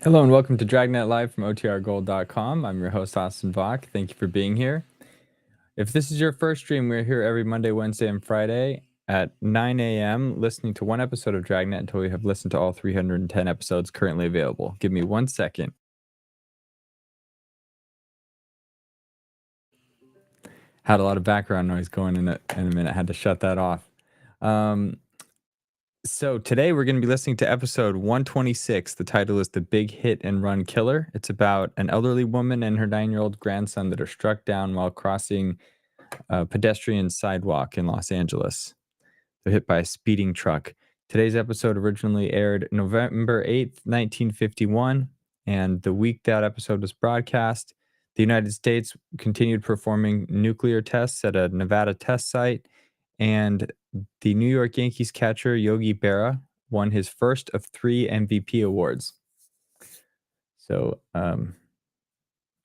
Hello and welcome to Dragnet Live from OTRGold.com. I'm your host, Austin Bach. Thank you for being here. If this is your first stream, we're here every Monday, Wednesday, and Friday at 9 a.m. listening to one episode of Dragnet until we have listened to all 310 episodes currently available. Give me 1 second. Had a lot of background noise going in a minute. Had to shut that off. So today we're going to be listening to episode 126. The title is The Big Hit and Run Killer. It's about an elderly woman and her 9-year-old grandson that are struck down while crossing a pedestrian sidewalk in Los Angeles. They're hit by a speeding truck. Today's episode originally aired November 8th, 1951, and the week that episode was broadcast, the United States continued performing nuclear tests at a Nevada test site, and the New York Yankees catcher Yogi Berra won his first of 3 MVP awards. So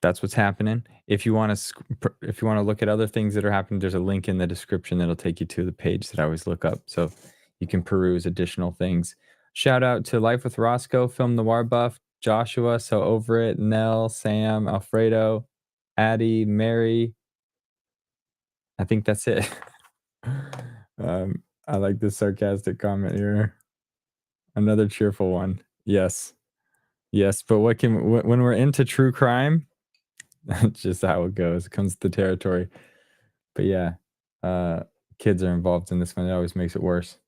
that's what's happening. If you want to look at other things that are happening, there's a link in the description that'll take you to the page that I always look up, so you can peruse additional things. Shout out to Life with Roscoe, Film Noir Buff, Joshua, So Over It, Nell, Sam, Alfredo, Addie, Mary. I think that's it. I like this sarcastic comment here. Another cheerful one. Yes, but when we're into true crime, that's just how it goes. It comes to the territory. But yeah, kids are involved in this one. It always makes it worse.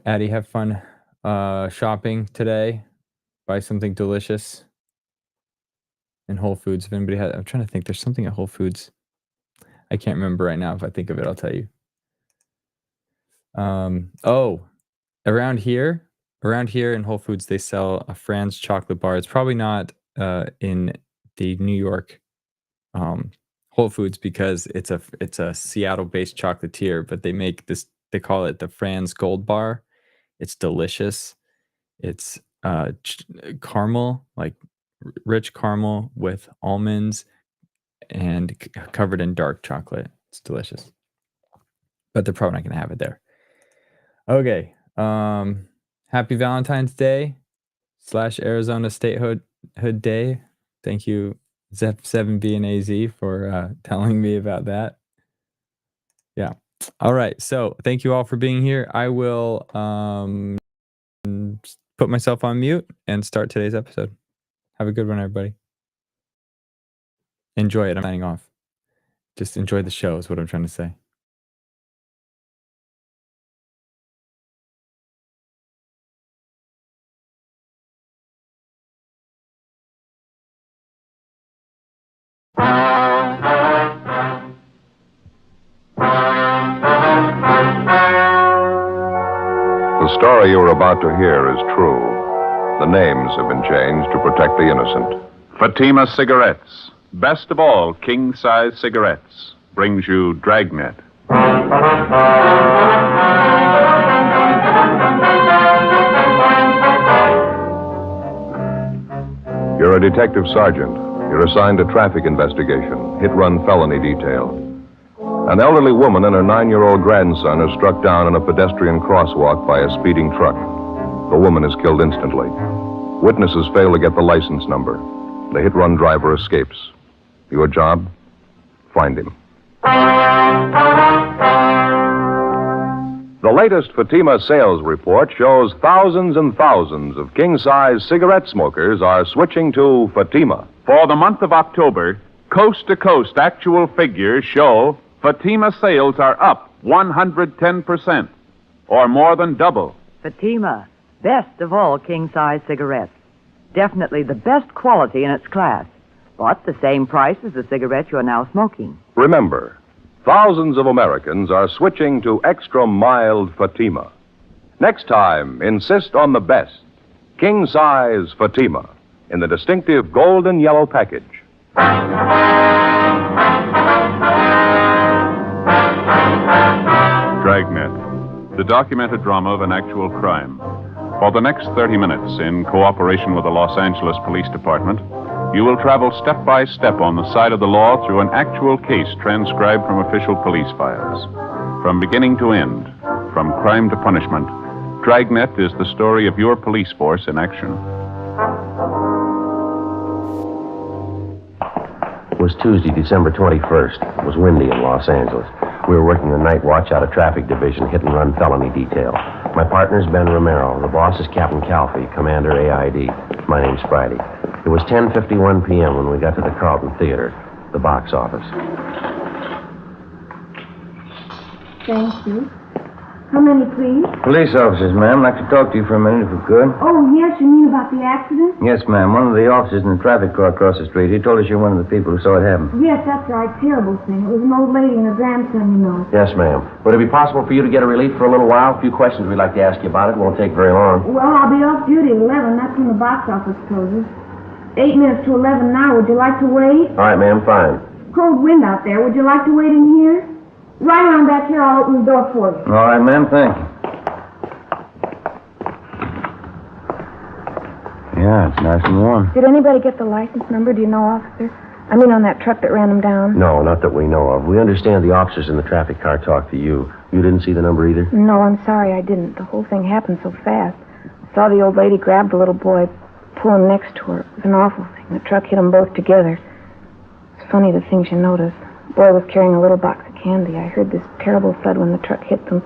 Addie, have fun shopping today. Buy something delicious in Whole Foods. If anybody I'm trying to think. There's something at Whole Foods. I can't remember right now. If I think of it, I'll tell you. Around here in Whole Foods, they sell a Franz chocolate bar. It's probably not in the New York Whole Foods because it's a Seattle-based chocolatier, but they make this. They call it the Franz Gold Bar. It's delicious. It's caramel, like rich caramel with almonds and covered in dark chocolate. It's delicious. But they're probably not going to have it there. Okay. Happy Valentine's Day / Arizona Statehood Day. Thank you, Zep7B and AZ, for telling me about that. Yeah. All right. So thank you all for being here. I will put myself on mute and start today's episode. Have a good one, everybody. Enjoy it. I'm signing off. Just enjoy the show is what I'm trying to say. The story you are about to hear is true. The names have been changed to protect the innocent. Fatima Cigarettes, best of all king-size cigarettes, brings you Dragnet. You're a detective sergeant. You're assigned to traffic investigation, hit-run felony detail. An elderly woman and her 9-year-old grandson are struck down in a pedestrian crosswalk by a speeding truck. The woman is killed instantly. Witnesses fail to get the license number. The hit-run driver escapes. Your job? Find him. The latest Fatima sales report shows thousands and thousands of king-size cigarette smokers are switching to Fatima. For the month of October, coast-to-coast actual figures show Fatima sales are up 110%, or more than double. Fatima, best of all king-size cigarettes. Definitely the best quality in its class, but the same price as the cigarette you're now smoking. Remember, thousands of Americans are switching to extra mild Fatima. Next time, insist on the best, king-size Fatima, in the distinctive golden yellow package. Dragnet, the documented drama of an actual crime. For the next 30 minutes, in cooperation with the Los Angeles Police Department, you will travel step by step on the side of the law through an actual case transcribed from official police files. From beginning to end, from crime to punishment, Dragnet is the story of your police force in action. It was Tuesday, December 21st. It was windy in Los Angeles. We were working the night watch out of traffic division, hit and run felony detail. My partner's Ben Romero. The boss is Captain Calfee, Commander AID. My name's Friday. It was 10:51 p.m. when we got to the Carlton Theater, the box office. Thank you. How many, please? Police officers, ma'am. I'd like to talk to you for a minute if we could. Oh, yes, you mean about the accident? Yes, ma'am. One of the officers in the traffic car across the street, he told us you're one of the people who saw it happen. Yes, that's right. Terrible thing. It was an old lady and her grandson, you know. Yes, ma'am. Would it be possible for you to get a relief for a little while? A few questions we'd like to ask you about it. It won't take very long. Well, I'll be off duty at 11. That's when the box office closes. 8 minutes to 11 now. Would you like to wait? All right, ma'am. Fine. Cold wind out there. Would you like to wait in here? Right around back here. I'll open the door for you. All right, ma'am. Thank you. Yeah, it's nice and warm. Did anybody get the license number? Do you know, officer? I mean, on that truck that ran them down? No, not that we know of. We understand the officers in the traffic car talked to you. You didn't see the number either? No, I'm sorry I didn't. The whole thing happened so fast. I saw the old lady grab the little boy, pull him next to her. It was an awful thing. The truck hit them both together. It's funny the things you notice. The boy was carrying a little box of candy. I heard this terrible thud when the truck hit them.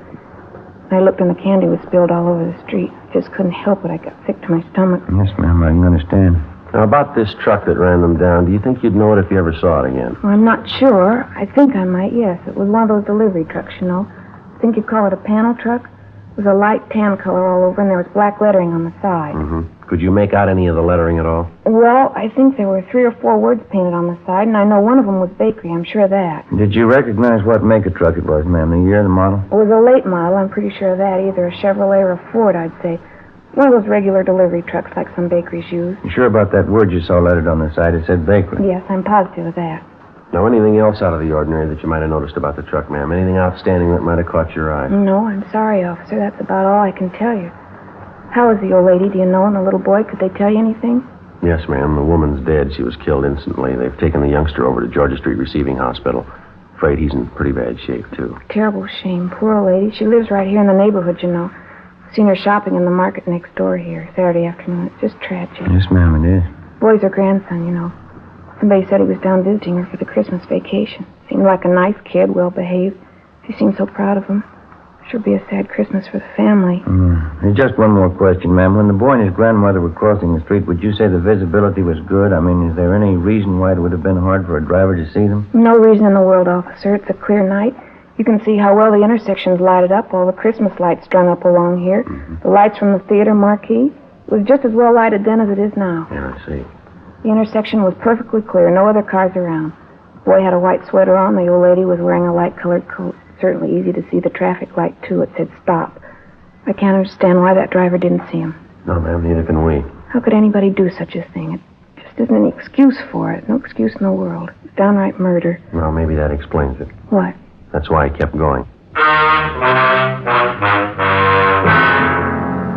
I looked and the candy was spilled all over the street. I just couldn't help it. I got sick to my stomach. Yes, ma'am. I can understand. Now, about this truck that ran them down, do you think you'd know it if you ever saw it again? Well, I'm not sure. I think I might, yes. It was one of those delivery trucks, you know. I think you'd call it a panel truck. It was a light tan color all over, and there was black lettering on the side. Mm-hmm. Could you make out any of the lettering at all? Well, I think there were 3 or 4 words painted on the side, and I know one of them was bakery. I'm sure of that. Did you recognize what make of truck it was, ma'am? The year, the model? It was a late model. I'm pretty sure of that. Either a Chevrolet or a Ford, I'd say. One of those regular delivery trucks like some bakeries use. You sure about that word you saw lettered on the side? It said bakery. Yes, I'm positive of that. Now, anything else out of the ordinary that you might have noticed about the truck, ma'am? Anything outstanding that might have caught your eye? No, I'm sorry, officer. That's about all I can tell you. How is the old lady, do you know, and the little boy? Could they tell you anything? Yes, ma'am. The woman's dead. She was killed instantly. They've taken the youngster over to Georgia Street Receiving Hospital. Afraid he's in pretty bad shape, too. Terrible shame. Poor old lady. She lives right here in the neighborhood, you know. Seen her shopping in the market next door here Saturday afternoon. It's just tragic. Yes, ma'am, it is. Boy's her grandson, you know. Somebody said he was down visiting her for the Christmas vacation. Seemed like a nice kid, well-behaved. She seemed so proud of him. Sure be a sad Christmas for the family. There's just one more question, ma'am. When the boy and his grandmother were crossing the street, would you say the visibility was good? I mean, is there any reason why it would have been hard for a driver to see them? No reason in the world, officer. It's a clear night. You can see how well the intersection's lighted up, all the Christmas lights strung up along here. Mm-hmm. The lights from the theater marquee. It was just as well lighted then as it is now. Yeah, I see. The intersection was perfectly clear, no other cars around. The boy had a white sweater on. The old lady was wearing a light-colored coat. Certainly easy to see the traffic light, too. It said stop. I can't understand why that driver didn't see him. No, ma'am, neither can we. How could anybody do such a thing? It just isn't any excuse for it. No excuse in the world. It's downright murder. Well, maybe that explains it. What? That's why he kept going.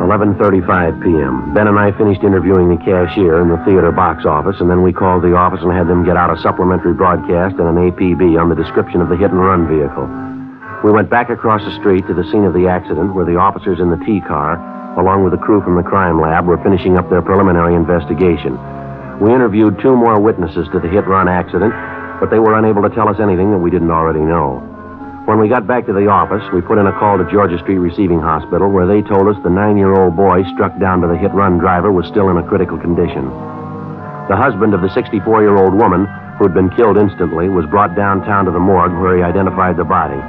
11:35 p.m. Ben and I finished interviewing the cashier in the theater box office, and then we called the office and had them get out a supplementary broadcast and an APB on the description of the hit-and-run vehicle. We went back across the street to the scene of the accident where the officers in the T-car, along with the crew from the crime lab, were finishing up their preliminary investigation. We interviewed 2 more witnesses to the hit-run accident, but they were unable to tell us anything that we didn't already know. When we got back to the office, we put in a call to Georgia Street Receiving Hospital, where they told us the 9-year-old boy struck down by the hit-run driver was still in a critical condition. The husband of the 64-year-old woman, who had been killed instantly, was brought downtown to the morgue where he identified the body.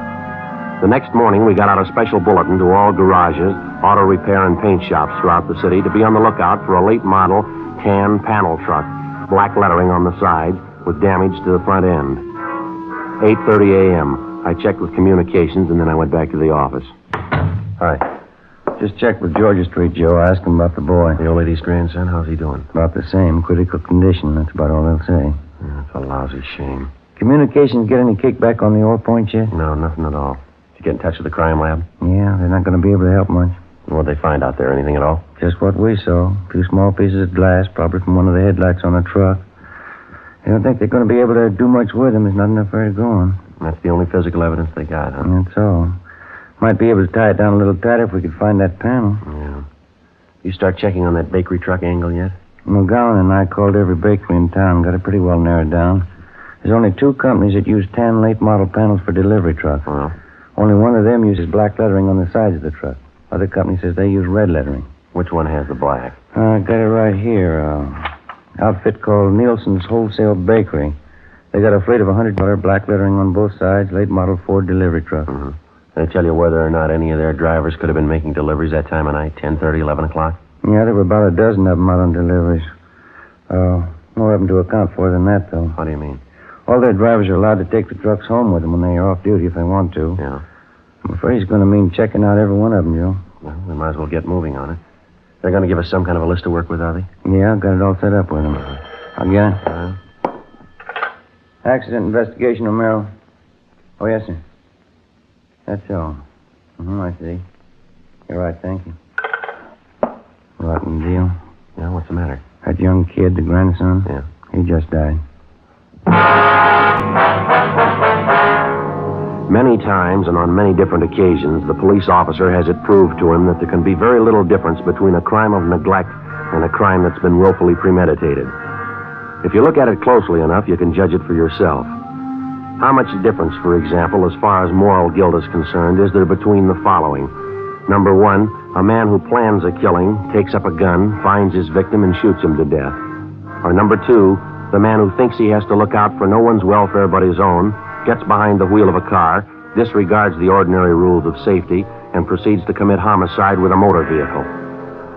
The next morning, we got out a special bulletin to all garages, auto repair, and paint shops throughout the city to be on the lookout for a late model tan panel truck, black lettering on the side, with damage to the front end. 8:30 a.m. I checked with communications, and then I went back to the office. Hi. Just checked with Georgia Street, Joe. Asked him about the boy. The old lady's grandson, how's he doing? About the same. Critical condition. That's about all they'll say. That's a lousy shame. Communications get any kickback on the ore point yet? No, nothing at all. Did you get in touch with the crime lab? Yeah, they're not going to be able to help much. What'd they find out there? Anything at all? Just what we saw. A few small pieces of glass, probably from one of the headlights on a truck. They don't think they're going to be able to do much with them. There's not enough for it to go on. That's the only physical evidence they got, huh? That's all. Might be able to tie it down a little tighter if we could find that panel. Yeah. You start checking on that bakery truck angle yet? McGowan and I called every bakery in town, got it pretty well narrowed down. There's only 2 companies that use tan late model panels for delivery trucks. Well? Only one of them uses black lettering on the sides of the truck. Other company says they use red lettering. Which one has the black? I got it right here. Outfit called Nielsen's Wholesale Bakery. They got a fleet of $100 black lettering on both sides, late model Ford delivery truck. Mm-hmm. They tell you whether or not any of their drivers could have been making deliveries that time of night, 10:30, 11 o'clock? Yeah, there were about a dozen of them out on deliveries. More of them to account for than that, though. What do you mean? All their drivers are allowed to take the trucks home with them when they are off duty if they want to. Yeah. I'm afraid it's going to mean checking out every one of them, Joe. Well, we might as well get moving on it. They're going to give us some kind of a list to work with, are they? Yeah, I've got it all set up with them. I'll get it. Uh-huh. Accident investigation, O'Merrill. Oh, yes, sir. That's all. I see. You're right, thank you. Rotten deal. Yeah, what's the matter? That young kid, the grandson? Yeah. He just died. Many times and on many different occasions, the police officer has it proved to him that there can be very little difference between a crime of neglect and a crime that's been willfully premeditated. If you look at it closely enough, you can judge it for yourself. How much difference, for example, as far as moral guilt is concerned, is there between the following? Number 1, a man who plans a killing, takes up a gun, finds his victim, and shoots him to death. Or number 2, the man who thinks he has to look out for no one's welfare but his own, gets behind the wheel of a car, disregards the ordinary rules of safety, and proceeds to commit homicide with a motor vehicle.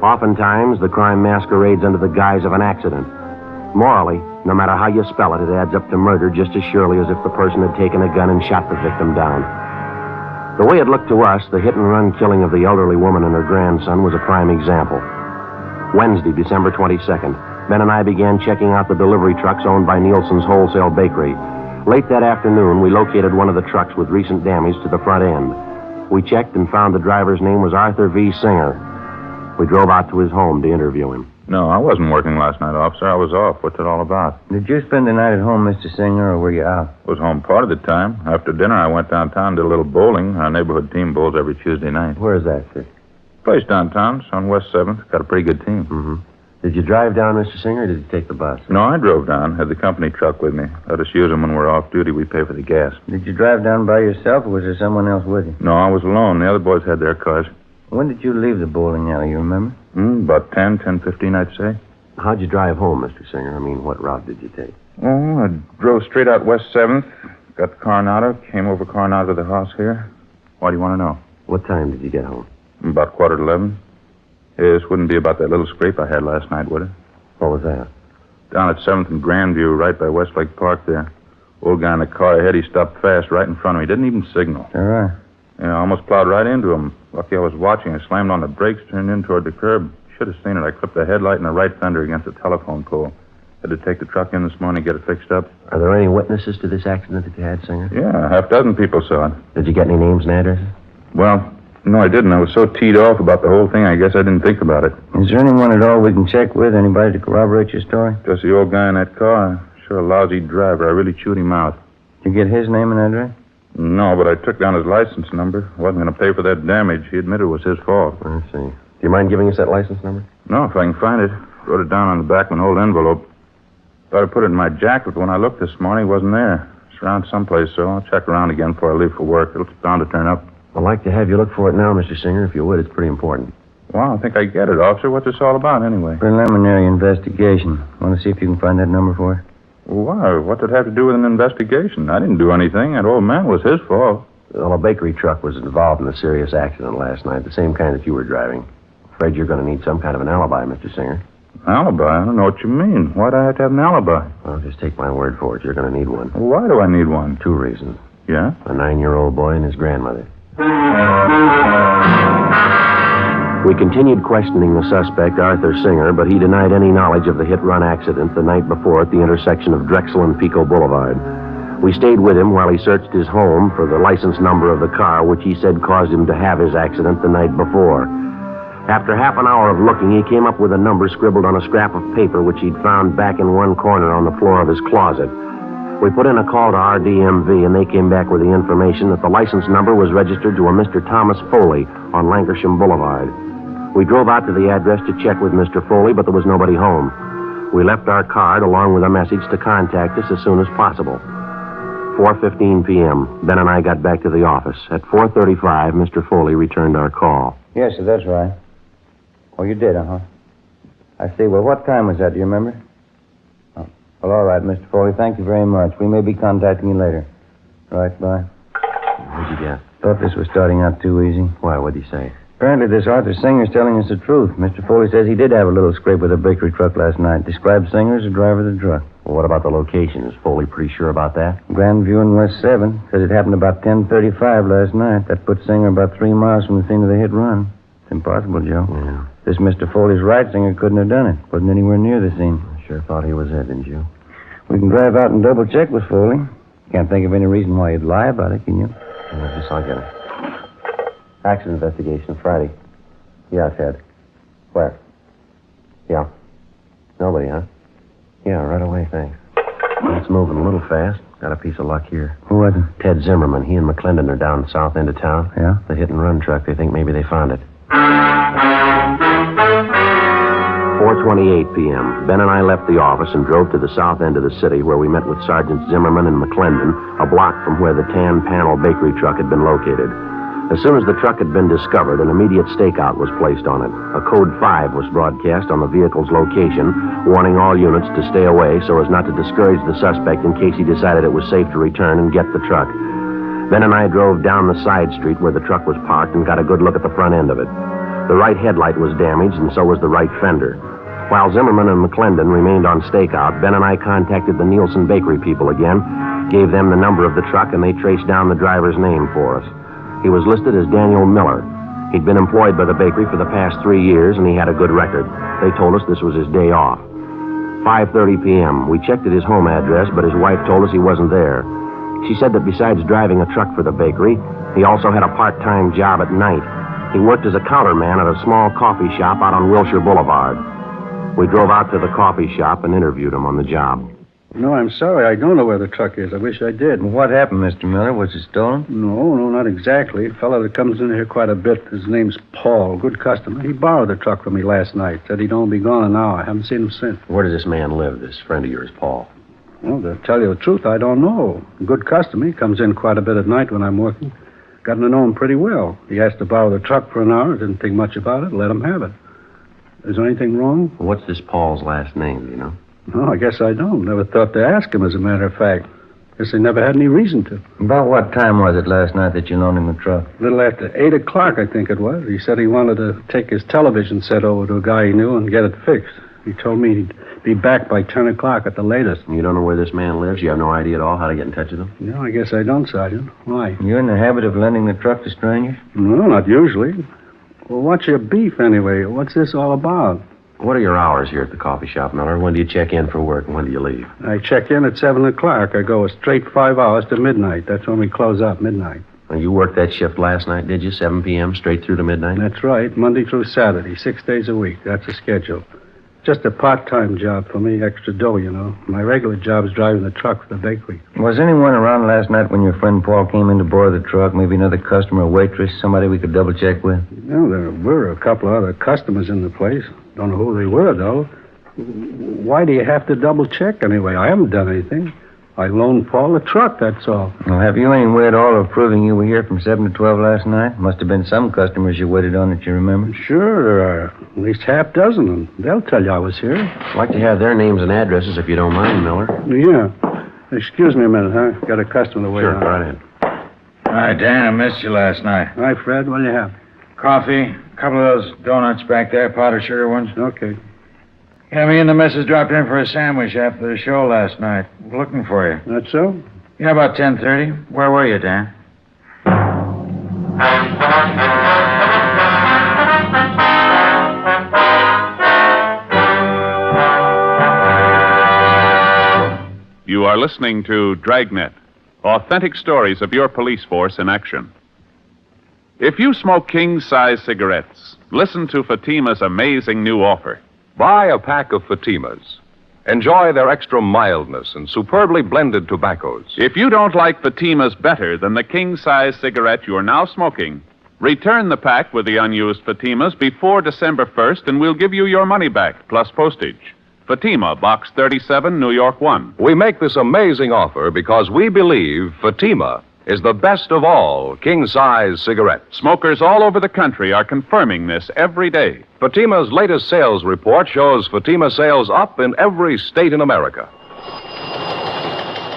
Oftentimes, the crime masquerades under the guise of an accident. Morally, no matter how you spell it, it adds up to murder just as surely as if the person had taken a gun and shot the victim down. The way it looked to us, the hit-and-run killing of the elderly woman and her grandson was a prime example. Wednesday, December 22nd, Ben and I began checking out the delivery trucks owned by Nielsen's Wholesale Bakery. Late that afternoon, we located one of the trucks with recent damage to the front end. We checked and found the driver's name was Arthur V. Singer. We drove out to his home to interview him. No, I wasn't working last night, officer. I was off. What's it all about? Did you spend the night at home, Mr. Singer, or were you out? I was home part of the time. After dinner, I went downtown, did a little bowling. Our neighborhood team bowls every Tuesday night. Where's that, sir? Place downtown. It's on West 7th. Got a pretty good team. Mm-hmm. Did you drive down, Mr. Singer, or did you take the bus? No, I drove down. Had the company truck with me. Let us use them when we're off duty. We pay for the gas. Did you drive down by yourself, or was there someone else with you? No, I was alone. The other boys had their cars. When did you leave the bowling alley, you remember? About 10:15, I'd say. How'd you drive home, Mr. Singer? I mean, what route did you take? Oh, I drove straight out West 7th. Got the Coronado. Came over Coronado to the house here. Why do you want to know? What time did you get home? About 11:15. This wouldn't be about that little scrape I had last night, would it? What was that? Down at 7th and Grandview, right by Westlake Park there. Old guy in the car ahead, he stopped fast right in front of me. Didn't even signal. All right. I almost plowed right into him. Lucky I was watching. I slammed on the brakes, turned in toward the curb. Should have seen it. I clipped the headlight and the right fender against a telephone pole. Had to take the truck in this morning, get it fixed up. Are there any witnesses to this accident that you had, Singer? Yeah, a half-dozen people saw it. Did you get any names and addresses? Well, no, I didn't. I was so teed off about the whole thing, I guess I didn't think about it. Is there anyone at all we can check with? Anybody to corroborate your story? Just the old guy in that car. Sure a lousy driver. I really chewed him out. Did you get his name and address? No, but I took down his license number. Wasn't going to pay for that damage. He admitted it was his fault. I see. Do you mind giving us that license number? No, if I can find it. Wrote it down on the back of an old envelope. Thought I put it in my jacket, but when I looked this morning, it wasn't there. It's around someplace, so I'll check around again before I leave for work. It's bound to turn up. I'd like to have you look for it now, Mr. Singer, if you would. It's pretty important. Well, I think I get it, officer. What's this all about, anyway? Preliminary investigation. Want to see if you can find that number for it? Why? What did it have to do with an investigation? I didn't do anything. That old man was his fault. Well, a bakery truck was involved in a serious accident last night, the same kind that you were driving. Afraid you're going to need some kind of an alibi, Mr. Singer. Alibi? I don't know what you mean. Why'd I have to have an alibi? Well, just take my word for it. You're going to need one. Why do I need one? 2 reasons. Yeah? A 9-year-old boy and his grandmother. We continued questioning the suspect, Arthur Singer, but he denied any knowledge of the hit-run accident the night before at the intersection of Drexel and Pico Boulevard. We stayed with him while he searched his home for the license number of the car, which he said caused him to have his accident the night before. After half an hour of looking, he came up with a number scribbled on a scrap of paper which he'd found back in one corner on the floor of his closet. We put in a call to RDMV, and they came back with the information that the license number was registered to a Mr. Thomas Foley on Lancashire Boulevard. We drove out to the address to check with Mr. Foley, but there was nobody home. We left our card along with a message to contact us as soon as possible. 4:15 p.m. Ben and I got back to the office. At 4:35, Mr. Foley returned our call. Yes, sir, that's right. Oh, you did, uh-huh. I see. Well, what time was that? Do you remember? Oh. Well, all right, Mr. Foley. Thank you very much. We may be contacting you later. Right, bye. What'd you get? Thought this was starting out too easy. Why, what'd he say? Apparently, this Arthur Singer's telling us the truth. Mr. Foley says he did have a little scrape with a bakery truck last night. Described Singer as the driver of the truck. Well, what about the location? Is Foley pretty sure about that? Grandview and West 7. Says it happened about 10:35 last night. That puts Singer about 3 miles from the scene of the hit run. It's impossible, Joe. Yeah. This Mr. Foley's right. Singer couldn't have done it. Wasn't anywhere near the scene. I sure thought he was it, didn't you? We can drive out and double check with Foley. Can't think of any reason why he'd lie about it, can you? I guess I'll get it. Accident investigation, Friday. Yeah, Ted. Where? Yeah. Nobody, huh? Yeah, right away, thanks. It's moving a little fast. Got a piece of luck here. Who was it? Ted Zimmerman. He and McClendon are down the south end of town. Yeah? The hit-and-run truck. They think maybe they found it. 4:28 p.m. Ben and I left the office and drove to the south end of the city where we met with Sergeants Zimmerman and McClendon, a block from where the tan panel bakery truck had been located. As soon as the truck had been discovered, an immediate stakeout was placed on it. A code 5 was broadcast on the vehicle's location, warning all units to stay away so as not to discourage the suspect in case he decided it was safe to return and get the truck. Ben and I drove down the side street where the truck was parked and got a good look at the front end of it. The right headlight was damaged, and so was the right fender. While Zimmerman and McClendon remained on stakeout, Ben and I contacted the Nielsen Bakery people again, gave them the number of the truck, and they traced down the driver's name for us. He was listed as Daniel Miller. He'd been employed by the bakery for the past 3 years, and he had a good record. They told us this was his day off. 5:30 p.m. We checked at his home address, but his wife told us he wasn't there. She said that besides driving a truck for the bakery, he also had a part-time job at night. He worked as a counterman at a small coffee shop out on Wilshire Boulevard. We drove out to the coffee shop and interviewed him on the job. No, I'm sorry. I don't know where the truck is. I wish I did. What happened, Mr. Miller? Was it stolen? No, not exactly. A fellow that comes in here quite a bit. His name's Paul. Good customer. He borrowed the truck from me last night. Said he'd only be gone an hour. I haven't seen him since. Where does this man live, this friend of yours, Paul? Well, to tell you the truth, I don't know. Good customer. He comes in quite a bit at night when I'm working. Gotten to know him pretty well. He asked to borrow the truck for an hour. Didn't think much about it. Let him have it. Is there anything wrong? What's this Paul's last name, do you know? No, I guess I don't. Never thought to ask him, as a matter of fact. Guess they never had any reason to. About what time was it last night that you loaned him the truck? A little after 8 o'clock, I think it was. He said he wanted to take his television set over to a guy he knew and get it fixed. He told me he'd be back by 10 o'clock at the latest. You don't know where this man lives? You have no idea at all how to get in touch with him? No, I guess I don't, Sergeant. Why? You in the habit of lending the truck to strangers? No, not usually. Well, what's your beef, anyway? What's this all about? What are your hours here at the coffee shop, Miller? When do you check in for work and when do you leave? I check in at 7 o'clock. I go a straight 5 hours to midnight. That's when we close up, midnight. Well, you worked that shift last night, did you? 7 p.m. straight through to midnight? That's right. Monday through Saturday, 6 days a week. That's the schedule. Just a part-time job for me, extra dough, you know. My regular job is driving the truck for the bakery. Was anyone around last night when your friend Paul came in to borrow the truck? Maybe another customer, a waitress, somebody we could double-check with? No, there were a couple of other customers in the place. Don't know who they were, though. Why do you have to double-check anyway? I haven't done anything. I loaned Paul the truck, that's all. Well, have you any way at all of proving you were here from 7 to 12 last night? Must have been some customers you waited on that you remember. Sure, there are at least half dozen, and they'll tell you I was here. I'd like to have their names and addresses if you don't mind, Miller. Yeah. Excuse me a minute, huh? Got a customer to wait Sure, on. go right ahead. Hi, Dan. I missed you last night. Hi, Fred. What do you have? Coffee, a couple of those donuts back there, powdered sugar ones. Okay. Yeah, me and the missus dropped in for a sandwich after the show last night. Looking for you. That's so? Yeah, about 10:30. Where were you, Dan? You are listening to Dragnet, authentic stories of your police force in action. If you smoke king-size cigarettes, listen to Fatima's amazing new offer. Buy a pack of Fatimas. Enjoy their extra mildness and superbly blended tobaccos. If you don't like Fatimas better than the king-size cigarette you are now smoking, return the pack with the unused Fatimas before December 1st, and we'll give you your money back, plus postage. Fatima, Box 37, New York 1. We make this amazing offer because we believe Fatima is the best of all king-size cigarettes. Smokers all over the country are confirming this every day. Fatima's latest sales report shows Fatima sales up in every state in America.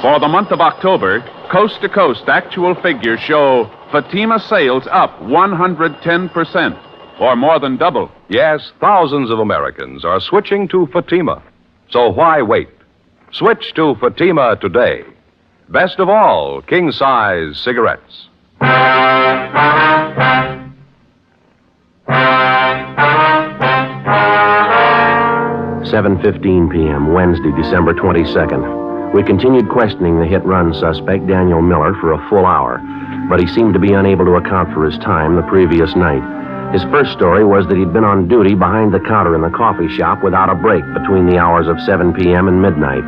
For the month of October, coast-to-coast actual figures show Fatima sales up 110%, or more than double. Yes, thousands of Americans are switching to Fatima. So why wait? Switch to Fatima today. Best of all, king-size cigarettes. 7:15 p.m., Wednesday, December 22nd. We continued questioning the hit-run suspect, Daniel Miller, for a full hour, but he seemed to be unable to account for his time the previous night. His first story was that he'd been on duty behind the counter in the coffee shop without a break between the hours of 7 p.m. and midnight.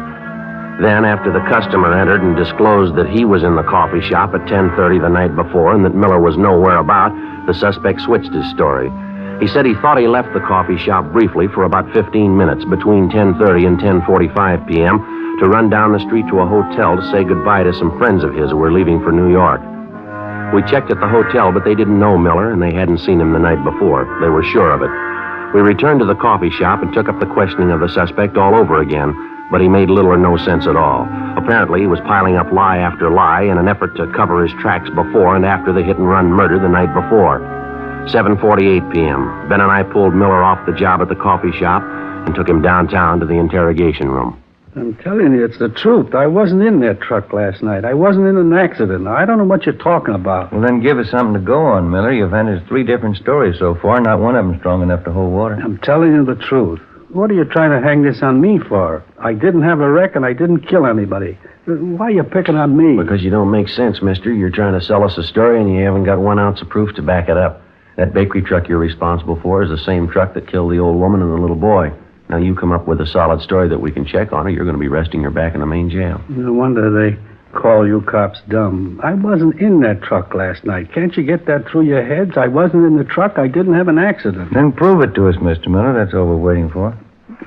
Then, after the customer entered and disclosed that he was in the coffee shop at 10:30 the night before and that Miller was nowhere about, the suspect switched his story. He said he thought he left the coffee shop briefly for about 15 minutes between 10:30 and 10:45 p.m. to run down the street to a hotel to say goodbye to some friends of his who were leaving for New York. We checked at the hotel, but they didn't know Miller, and they hadn't seen him the night before. They were sure of it. We returned to the coffee shop and took up the questioning of the suspect all over again, but he made little or no sense at all. Apparently, he was piling up lie after lie in an effort to cover his tracks before and after the hit-and-run murder the night before. 7:48 p.m. Ben and I pulled Miller off the job at the coffee shop and took him downtown to the interrogation room. I'm telling you, it's the truth. I wasn't in that truck last night. I wasn't in an accident. I don't know what you're talking about. Well, then give us something to go on, Miller. You've handed us 3 different stories so far. Not one of them strong enough to hold water. I'm telling you the truth. What are you trying to hang this on me for? I didn't have a wreck and I didn't kill anybody. Why are you picking on me? Because you don't make sense, mister. You're trying to sell us a story and you haven't got 1 ounce of proof to back it up. That bakery truck you're responsible for is the same truck that killed the old woman and the little boy. Now, you come up with a solid story that we can check on, or you're going to be resting your back in the main jail. No wonder they call you cops dumb. I wasn't in that truck last night. Can't you get that through your heads? I wasn't in the truck. I didn't have an accident. Then prove it to us, Mr. Miller. That's all we're waiting for.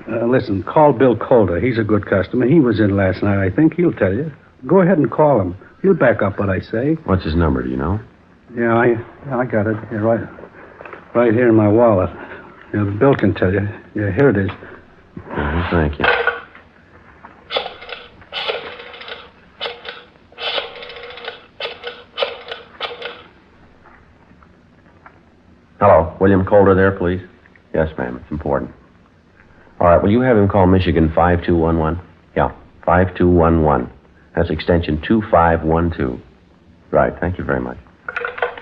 Listen, call Bill Calder. He's a good customer. He was in last night, I think. He'll tell you. Go ahead and call him. He'll back up what I say. What's his number, do you know? Yeah, I got it. Here, right here in my wallet. Yeah, Bill can tell you. Yeah, here it is. Thank you. Hello, William Calder there, please? Yes, ma'am, it's important. All right, will you have him call Michigan 5211? Yeah, 5211. That's extension 2512. Right, thank you very much.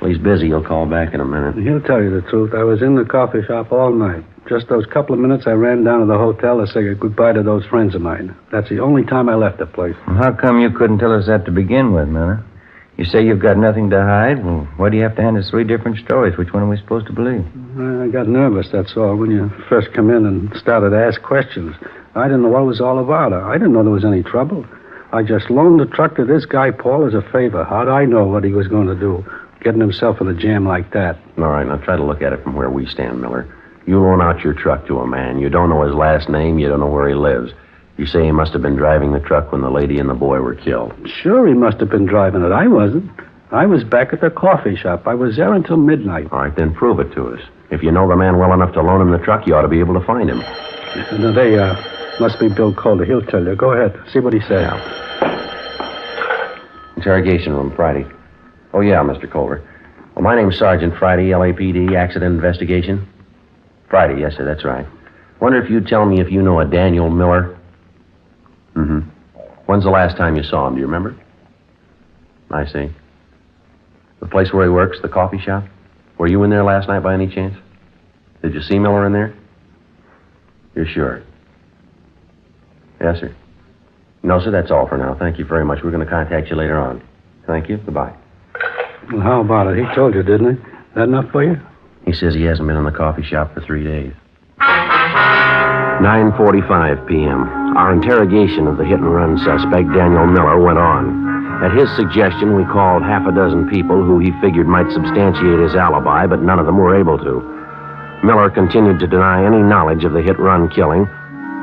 Well, he's busy. He'll call back in a minute. He'll tell you the truth. I was in the coffee shop all night. Just those couple of minutes I ran down to the hotel to say goodbye to those friends of mine. That's the only time I left the place. Well, how come you couldn't tell us that to begin with, Miller? You say you've got nothing to hide? Well, why do you have to hand us 3 different stories? Which one are we supposed to believe? I got nervous, that's all, when you first come in and started to ask questions. I didn't know what it was all about. I didn't know there was any trouble. I just loaned the truck to this guy, Paul, as a favor. How'd I know what he was going to do? Getting himself in a jam like that. All right, now try to look at it from where we stand, Miller. You loan out your truck to a man. You don't know his last name. You don't know where he lives. You say he must have been driving the truck when the lady and the boy were killed. Sure, he must have been driving it. I wasn't. I was back at the coffee shop. I was there until midnight. All right, then prove it to us. If you know the man well enough to loan him the truck, you ought to be able to find him. No, they must be Bill Calder. He'll tell you. Go ahead. See what he says. Yeah. Interrogation room, Friday. Oh, yeah, Mr. Culver. Well, my name's Sergeant Friday, LAPD, Accident Investigation. Friday, yes, sir, that's right. Wonder if you'd tell me if you know a Daniel Miller? Mm-hmm. When's the last time you saw him? Do you remember? I see. The place where he works, the coffee shop? Were you in there last night by any chance? Did you see Miller in there? You're sure? Yes, sir. No, sir, that's all for now. Thank you very much. We're going to contact you later on. Thank you. Goodbye. Well, how about it? He told you, didn't he? That enough for you? He says he hasn't been in the coffee shop for 3 days. 9:45 p.m. Our interrogation of the hit-and-run suspect, Daniel Miller, went on. At his suggestion, we called half a dozen people who he figured might substantiate his alibi, but none of them were able to. Miller continued to deny any knowledge of the hit-run killing,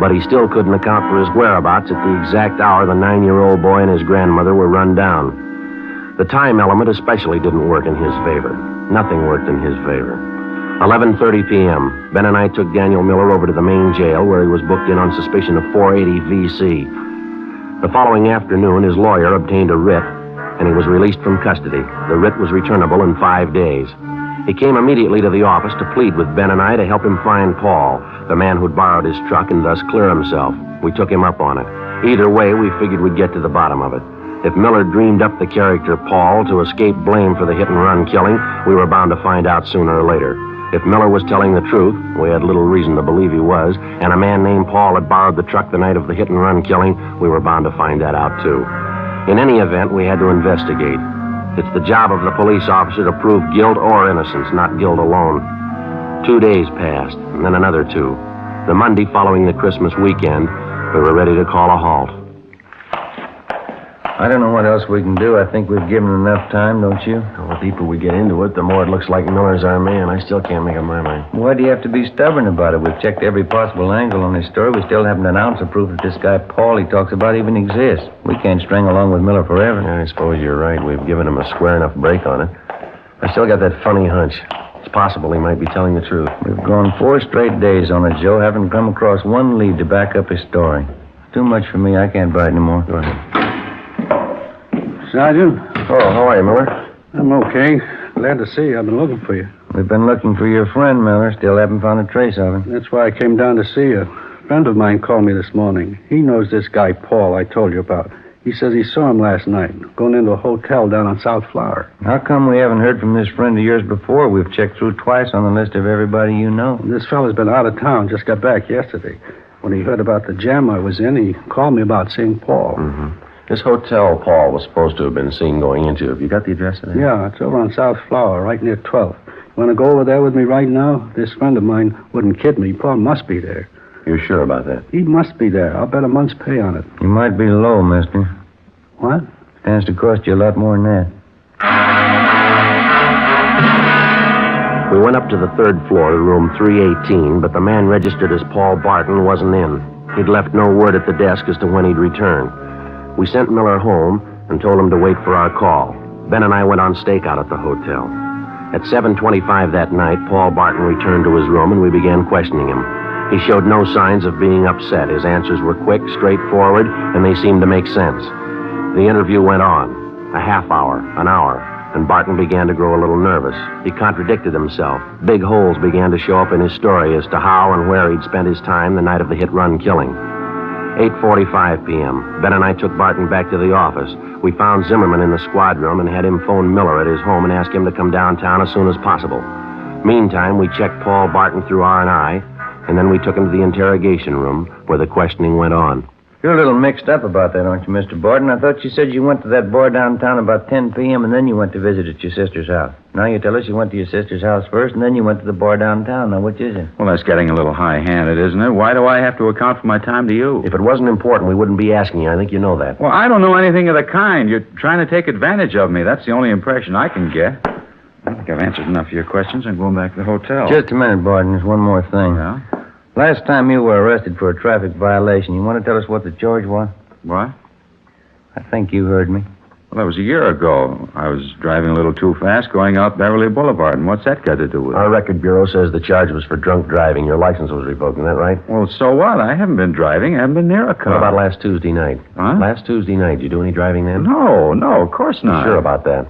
but he still couldn't account for his whereabouts at the exact hour the 9-year-old boy and his grandmother were run down. The time element especially didn't work in his favor. Nothing worked in his favor. 11:30 p.m., Ben and I took Daniel Miller over to the main jail where he was booked in on suspicion of 480 V.C. The following afternoon, his lawyer obtained a writ, and he was released from custody. The writ was returnable in 5 days. He came immediately to the office to plead with Ben and I to help him find Paul, the man who'd borrowed his truck, and thus clear himself. We took him up on it. Either way, we figured we'd get to the bottom of it. If Miller dreamed up the character Paul to escape blame for the hit-and-run killing, we were bound to find out sooner or later. If Miller was telling the truth, we had little reason to believe he was, and a man named Paul had borrowed the truck the night of the hit-and-run killing, we were bound to find that out, too. In any event, we had to investigate. It's the job of the police officer to prove guilt or innocence, not guilt alone. 2 days passed, and then another 2. The Monday following the Christmas weekend, we were ready to call a halt. I don't know what else we can do. I think we've given enough time, don't you? The deeper we get into it, the more it looks like Miller's our man. I still can't make up my mind. Why do you have to be stubborn about it? We've checked every possible angle on his story. We still haven't an ounce of proof that this guy Paul he talks about even exists. We can't string along with Miller forever. I suppose you're right. We've given him a square enough break on it. I still got that funny hunch. It's possible he might be telling the truth. We've gone 4 straight days on it, Joe. Haven't come across one lead to back up his story. Too much for me. I can't bite anymore. Go ahead. Sergeant? Oh, how are you, Miller? I'm okay. Glad to see you. I've been looking for you. We've been looking for your friend, Miller. Still haven't found a trace of him. That's why I came down to see you. A friend of mine called me this morning. He knows this guy, Paul, I told you about. He says he saw him last night, going into a hotel down on South Flower. How come we haven't heard from this friend of yours before? We've checked through twice on the list of everybody you know. This fella's been out of town, just got back yesterday. When he heard about the jam I was in, he called me about seeing Paul. Mm-hmm. This hotel Paul was supposed to have been seen going into. Have you got the address of it? Yeah, it's over on South Flower, right near 12th. You want to go over there with me right now? This friend of mine wouldn't kid me. Paul must be there. You're sure about that? He must be there. I'll bet a month's pay on it. You might be low, mister. What? Stands to cost you a lot more than that. We went up to the 3rd floor to room 318, but the man registered as Paul Barton wasn't in. He'd left no word at the desk as to when he'd return. We sent Miller home and told him to wait for our call. Ben and I went on stakeout at the hotel. At 7:25 that night, Paul Barton returned to his room and we began questioning him. He showed no signs of being upset. His answers were quick, straightforward, and they seemed to make sense. The interview went on. A half hour, an hour, and Barton began to grow a little nervous. He contradicted himself. Big holes began to show up in his story as to how and where he'd spent his time the night of the hit-run killing. 8:45 p.m. Ben and I took Barton back to the office. We found Zimmerman in the squad room and had him phone Miller at his home and ask him to come downtown as soon as possible. Meantime, we checked Paul Barton through R&I, and then we took him to the interrogation room where the questioning went on. You're a little mixed up about that, aren't you, Mr. Barton? I thought you said you went to that bar downtown about 10 p.m. and then you went to visit at your sister's house. Now you tell us you went to your sister's house first and then you went to the bar downtown. Now, which is it? Well, that's getting a little high-handed, isn't it? Why do I have to account for my time to you? If it wasn't important, we wouldn't be asking you. I think you know that. Well, I don't know anything of the kind. You're trying to take advantage of me. That's the only impression I can get. I think I've answered enough of your questions. I'm going back to the hotel. Just a minute, Barton. There's one more thing. Yeah? Last time you were arrested for a traffic violation, you want to tell us what the charge was? What? I think you heard me. Well, that was a year ago. I was driving a little too fast going out Beverly Boulevard, and what's that got to do with it? Our record bureau says the charge was for drunk driving. Your license was revoked, isn't that right? Well, so what? I haven't been driving. I haven't been near a car. What about last Tuesday night? Huh? Last Tuesday night, did you do any driving then? No, of course not. Sure about that?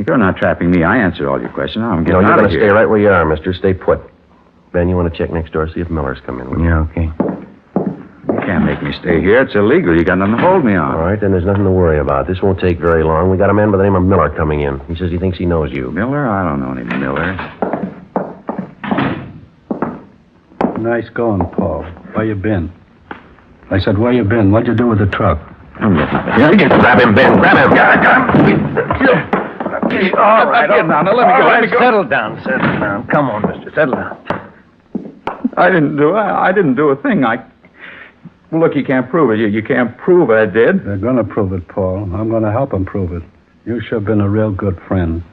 You're not trapping me. I answered all your questions. Now I'm No, getting you're out going of to here. stay right where you are, mister. Stay put. Ben, you want to check next door, see if Miller's come in with you? Yeah, okay. You can't make me stay here. It's illegal. You got nothing to hold me on. All right, then there's nothing to worry about. This won't take very long. We got a man by the name of Miller coming in. He says he thinks he knows you. Miller? I don't know any Miller. Nice going, Paul. Where you been? I said, where you been? What'd you do with the truck? I'm getting out of Yeah, grab him, Ben. Grab him. All right, now let me go. Settle down. Come on, mister. Settle down. I didn't do a thing. Look, you can't prove it. You can't prove I did. They're going to prove it, Paul. I'm going to help them prove it. You sure been a real good friend.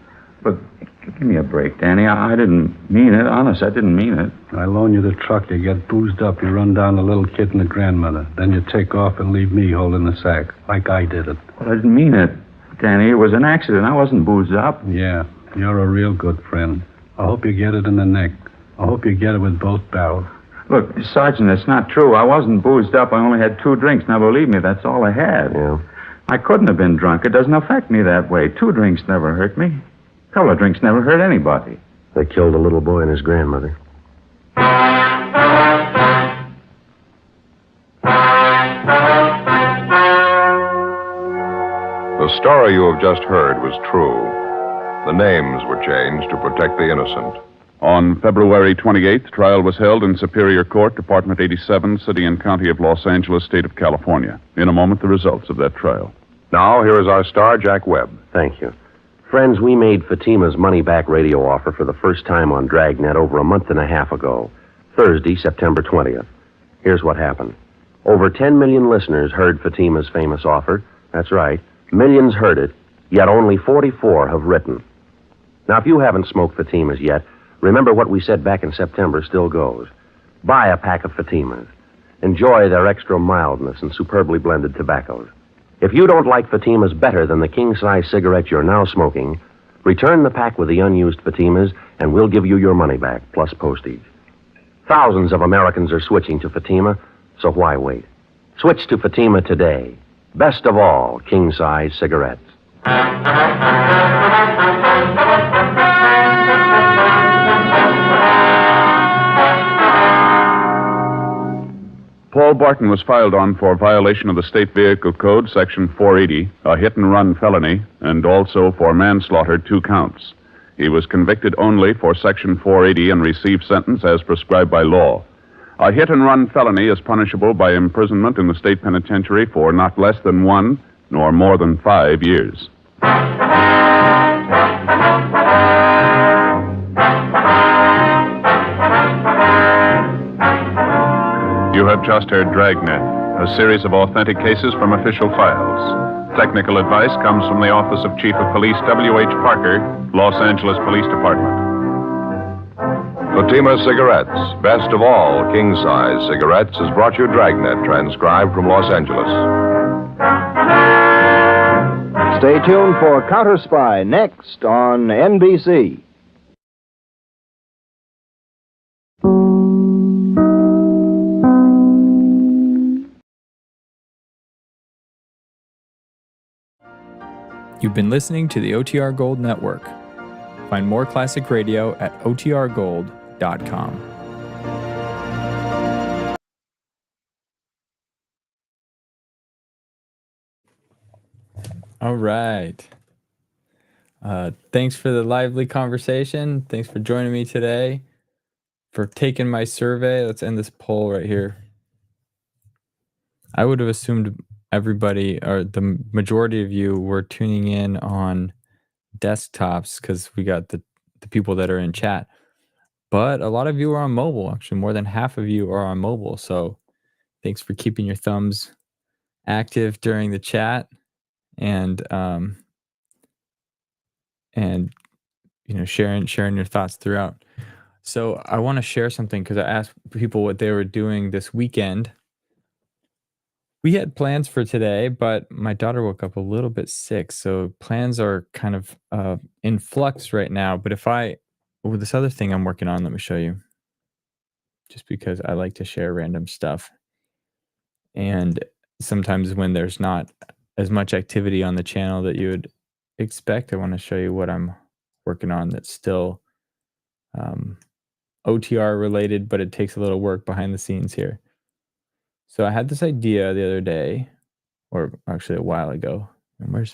But give me a break, Danny. I didn't mean it. Honest, I didn't mean it. I loan you the truck, you get boozed up, you run down the little kid and the grandmother. Then you take off and leave me holding the sack, like I did it. Well, I didn't mean it, Danny. It was an accident. I wasn't boozed up. Yeah, you're a real good friend. I hope you get it in the neck. I hope you get it with both barrels. Look, Sergeant, it's not true. I wasn't boozed up. I only had 2 drinks. Now, believe me, that's all I had. Yeah. I couldn't have been drunk. It doesn't affect me that way. 2 drinks never hurt me. A couple of drinks never hurt anybody. They killed a little boy and his grandmother. The story you have just heard was true. The names were changed to protect the innocent. On February 28th, trial was held in Superior Court, Department 87, City and County of Los Angeles, State of California. In a moment, the results of that trial. Now, here is our star, Jack Webb. Thank you. Friends, we made Fatima's money-back radio offer for the first time on Dragnet over a month and a half ago, Thursday, September 20th. Here's what happened. Over 10 million listeners heard Fatima's famous offer. That's right. Millions heard it, yet only 44 have written. Now, if you haven't smoked Fatimas yet, remember what we said back in September still goes. Buy a pack of Fatimas. Enjoy their extra mildness and superbly blended tobaccos. If you don't like Fatimas better than the king-size cigarette you're now smoking, return the pack with the unused Fatimas, and we'll give you your money back, plus postage. Thousands of Americans are switching to Fatima, so why wait? Switch to Fatima today. Best of all, king-size cigarettes. Paul Barton was filed on for violation of the State Vehicle Code, Section 480, a hit-and-run felony, and also for manslaughter, 2 counts. He was convicted only for Section 480 and received sentence as prescribed by law. A hit-and-run felony is punishable by imprisonment in the state penitentiary for not less than 1 nor more than 5 years. You have just heard Dragnet, a series of authentic cases from official files. Technical advice comes from the Office of Chief of Police W.H. Parker, Los Angeles Police Department. Fatima Cigarettes, best of all king-size cigarettes, has brought you Dragnet, transcribed from Los Angeles. Stay tuned for Counter Spy next on NBC. You've been listening to the OTR Gold Network. Find more classic radio at otrgold.com. All right. Thanks for the lively conversation. Thanks for joining me today, for taking my survey. Let's end this poll right here. I would have assumed everybody, or the majority of you, were tuning in on desktops because we got the people that are in chat. But a lot of you are on mobile. Actually, more than half of you are on mobile. So thanks for keeping your thumbs active during the chat. And you know, sharing your thoughts throughout. So I want to share something because I asked people what they were doing this weekend. We had plans for today, but my daughter woke up a little bit sick, so plans are kind of in flux right now. But with this other thing I'm working on, let me show you, just because I like to share random stuff. And sometimes when there's not as much activity on the channel that you would expect, I want to show you what I'm working on that's still OTR related, but it takes a little work behind the scenes here. So I had this idea the other day, or actually a while ago. And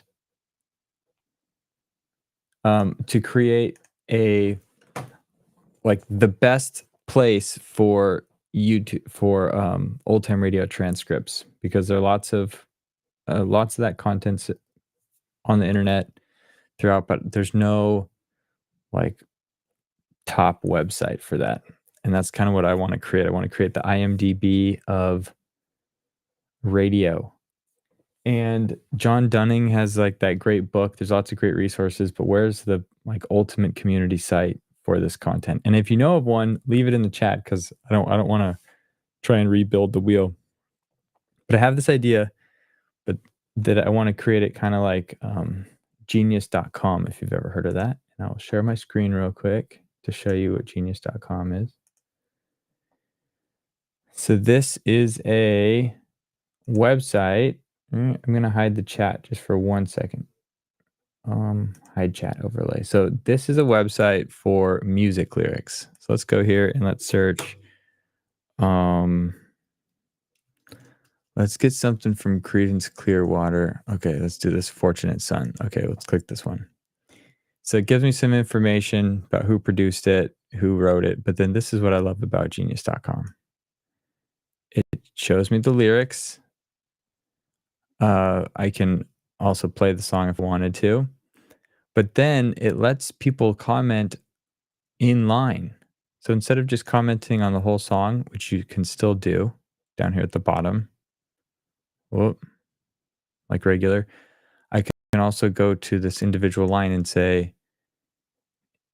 to create the best place for YouTube for old time radio transcripts, because there are lots of that content on the internet throughout, but there's no like top website for that. And that's kind of what I want to create. I want to create the IMDb of radio. And John Dunning has like that great book. There's lots of great resources, but where's the like ultimate community site for this content? And if you know of one, leave it in the chat, because I don't want to try and rebuild the wheel. But I have this idea, but that I want to create it kind of like genius.com, if you've ever heard of that. And I'll share my screen real quick to show you what genius.com is. So this is a website. I'm going to hide the chat just for 1 second. Hide chat overlay. So this is a website for music lyrics. So let's go here and let's search. Let's get something from Creedence Clearwater. Okay, let's do this. Fortunate Son. Okay, let's click this one. So it gives me some information about who produced it, who wrote it. But then this is what I love about genius.com. It shows me the lyrics. I can also play the song if I wanted to. But then it lets people comment in line. So instead of just commenting on the whole song, which you can still do down here at the bottom, like regular, I can also go to this individual line and say,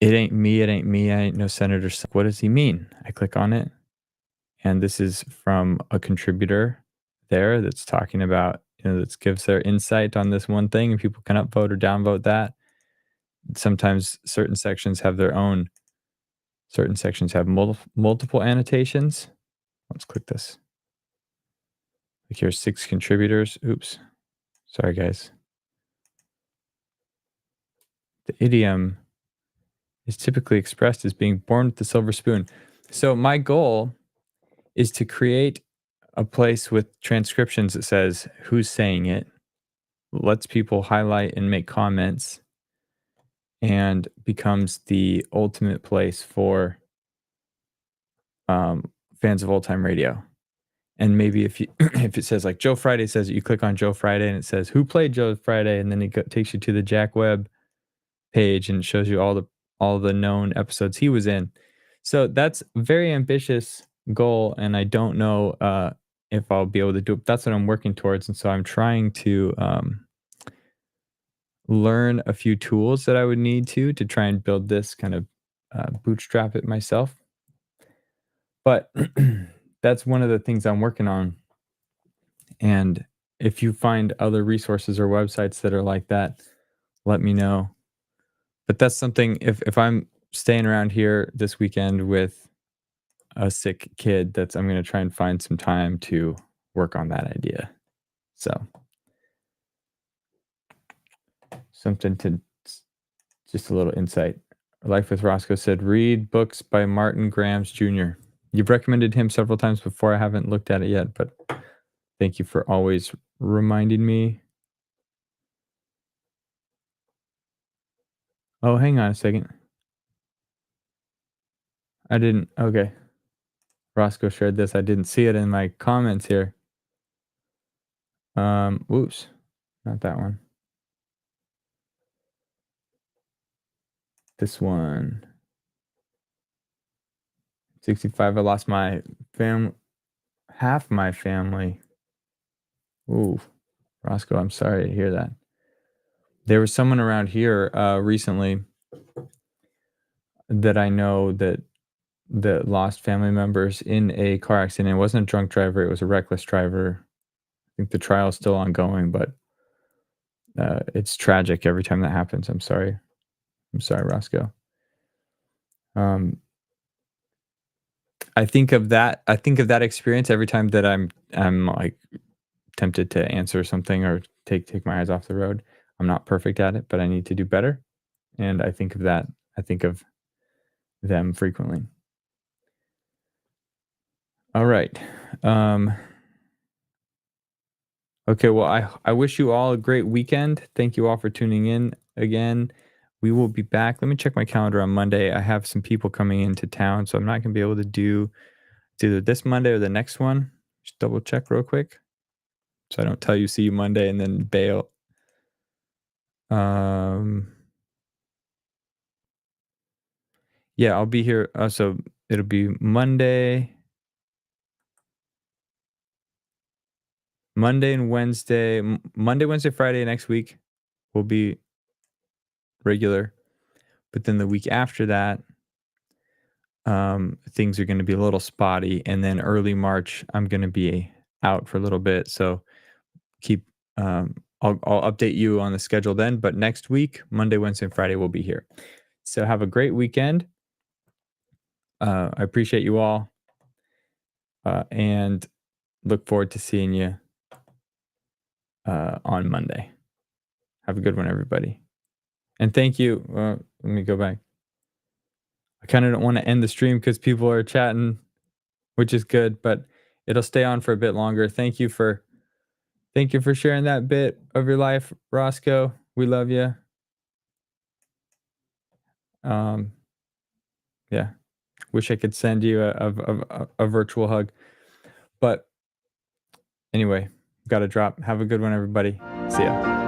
it ain't me, I ain't no senator. What does he mean? I click on it. And this is from a contributor there that's talking about, that gives their insight on this one thing, and people can upvote or downvote that. Sometimes certain sections have multiple annotations. Let's click this. Like here's 6 contributors. Oops. Sorry, guys. The idiom is typically expressed as being born with the silver spoon. So my goal is to create a place with transcriptions that says who's saying it, lets people highlight and make comments, and becomes the ultimate place for fans of old time radio. And maybe if it says like Joe Friday says it, you click on Joe Friday and it says who played Joe Friday, and then it takes you to the Jack Webb page and shows you all the known episodes he was in. So that's a very ambitious goal, and I don't know if I'll be able to do it. That's what I'm working towards, and so I'm trying to learn a few tools that I would need to try and build this, kind of bootstrap it myself. But that's one of the things I'm working on. And if you find other resources or websites that are like that, let me know. But that's something, if I'm staying around here this weekend with a sick kid, I'm going to try and find some time to work on that idea. So something to, just a little insight. Life with Roscoe said, read books by Martin Grams Jr. You've recommended him several times before. I haven't looked at it yet, but thank you for always reminding me. Oh, hang on a second. I didn't. Okay. Roscoe shared this. I didn't see it in my comments here. Oops. Not that one. This one. 65. I lost my half my family. Ooh. Roscoe, I'm sorry to hear that. There was someone around here recently that I know that that lost family members in a car accident. It wasn't a drunk driver, it was a reckless driver. I think the trial is still ongoing, but it's tragic every time that happens. I'm sorry, Roscoe. I think of that experience every time that I'm like tempted to answer something or take my eyes off the road. I'm not perfect at it, but I need to do better. And I think of that. I think of them frequently. All right. Okay, well, I wish you all a great weekend. Thank you all for tuning in again. We will be back. Let me check my calendar on Monday. I have some people coming into town, so I'm not going to be able to do it's either this Monday or the next one. Just double check real quick so I don't tell you see you Monday and then bail. Yeah, I'll be here. So it'll be Monday and Wednesday. Monday, Wednesday, Friday next week will be regular. But then the week after that, things are going to be a little spotty. And then early March, I'm going to be out for a little bit. So keep, I'll update you on the schedule then. But next week, Monday, Wednesday, and Friday, we'll be here. So have a great weekend. I appreciate you all. And look forward to seeing you on Monday. Have a good one, everybody. And thank you. Let me go back. I kind of don't want to end the stream because people are chatting, which is good, but it'll stay on for a bit longer. Thank you for sharing that bit of your life, Roscoe. We love you. Yeah. Wish I could send you a virtual hug. But anyway, got to drop. Have a good one, everybody. See ya.